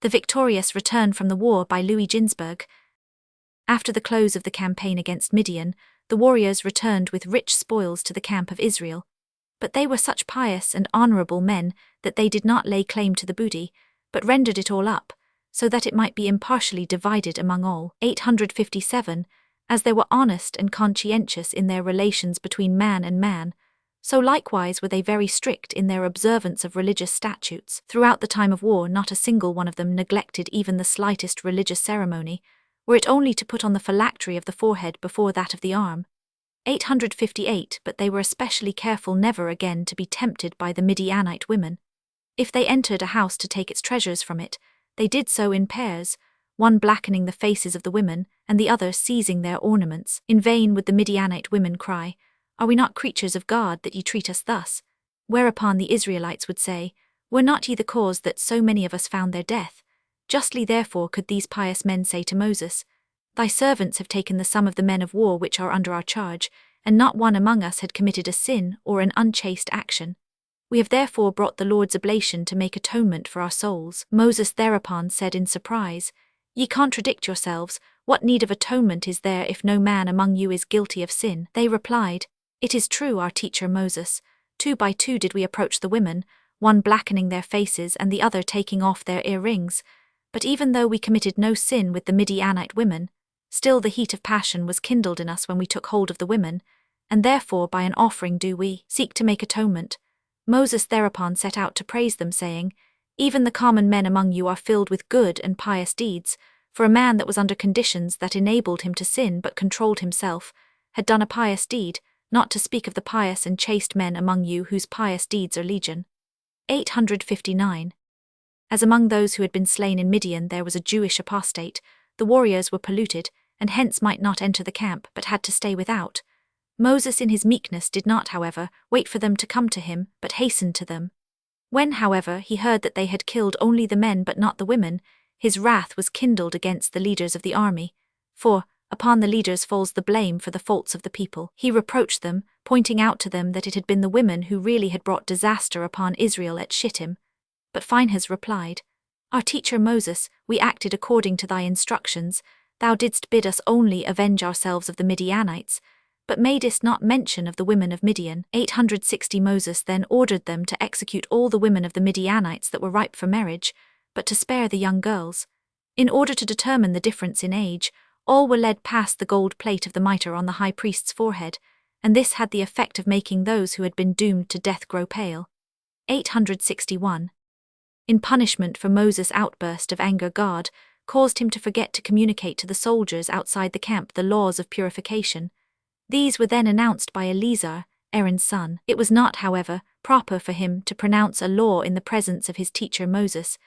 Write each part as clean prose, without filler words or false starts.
The victorious return from the war by Ginzberg. After the close of the campaign against Midian, the warriors returned with rich spoils to the camp of Israel. But they were such pious and honorable men that they did not lay claim to the booty, but rendered it all up, so that it might be impartially divided among all. 857, as they were honest and conscientious in their relations between man and man, so likewise were they very strict in their observance of religious statutes. Throughout the time of war not a single one of them neglected even the slightest religious ceremony, were it only to put on the phylactery of the forehead before that of the arm. 858 But they were especially careful never again to be tempted by the Midianite women. If they entered a house to take its treasures from it, they did so in pairs, one blackening the faces of the women, and the other seizing their ornaments. In vain would the Midianite women cry, "Are we not creatures of God that ye treat us thus?" Whereupon the Israelites would say, "Were not ye the cause that so many of us found their death? Justly therefore could these pious men say to Moses, Thy servants have taken the sum of the men of war which are under our charge, and not one among us had committed a sin or an unchaste action. We have therefore brought the Lord's oblation to make atonement for our souls." Moses thereupon said in surprise, "Ye contradict yourselves, what need of atonement is there if no man among you is guilty of sin?" They replied, "It is true, our teacher Moses, 2 by 2 did we approach the women, one blackening their faces and the other taking off their earrings. But even though we committed no sin with the Midianite women, still the heat of passion was kindled in us when we took hold of the women, and therefore by an offering do we seek to make atonement." Moses thereupon set out to praise them, saying, "Even the common men among you are filled with good and pious deeds, for a man that was under conditions that enabled him to sin but controlled himself, had done a pious deed, not to speak of the pious and chaste men among you whose pious deeds are legion." 859. As among those who had been slain in Midian there was a Jewish apostate, the warriors were polluted, and hence might not enter the camp but had to stay without. Moses in his meekness did not, however, wait for them to come to him, but hastened to them. When, however, he heard that they had killed only the men but not the women, his wrath was kindled against the leaders of the army, for upon the leaders falls the blame for the faults of the people. He reproached them, pointing out to them that it had been the women who really had brought disaster upon Israel at Shittim. But Phinehas replied, "Our teacher Moses, we acted according to thy instructions. Thou didst bid us only avenge ourselves of the Midianites, but madest not mention of the women of Midian." 860 Moses then ordered them to execute all the women of the Midianites that were ripe for marriage, but to spare the young girls. In order to determine the difference in age, all were led past the gold plate of the mitre on the high priest's forehead, and this had the effect of making those who had been doomed to death grow pale. 861. In punishment for Moses' outburst of anger, God caused him to forget to communicate to the soldiers outside the camp the laws of purification. These were then announced by Eleazar, Aaron's son. It was not, however, proper for him to pronounce a law in the presence of his teacher Moses,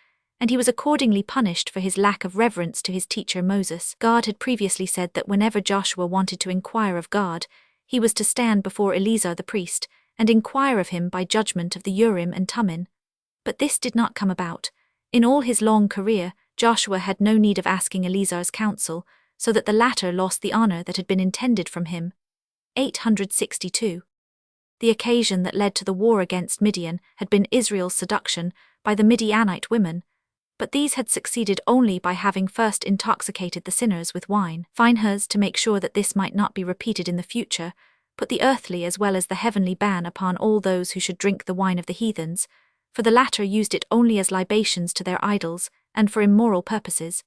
and he was accordingly punished for his lack of reverence to his teacher Moses. God had previously said that whenever Joshua wanted to inquire of God, he was to stand before Eleazar the priest, and inquire of him by judgment of the Urim and Thummim. But this did not come about. In all his long career, Joshua had no need of asking Eleazar's counsel, so that the latter lost the honor that had been intended from him. 862. The occasion that led to the war against Midian had been Israel's seduction by the Midianite women, but these had succeeded only by having first intoxicated the sinners with wine. Phinehas, to make sure that this might not be repeated in the future, put the earthly as well as the heavenly ban upon all those who should drink the wine of the heathens, for the latter used it only as libations to their idols, and for immoral purposes.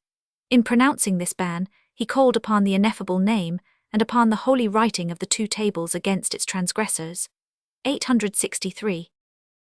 In pronouncing this ban, he called upon the ineffable name, and upon the holy writing of the 2 tables against its transgressors. 863.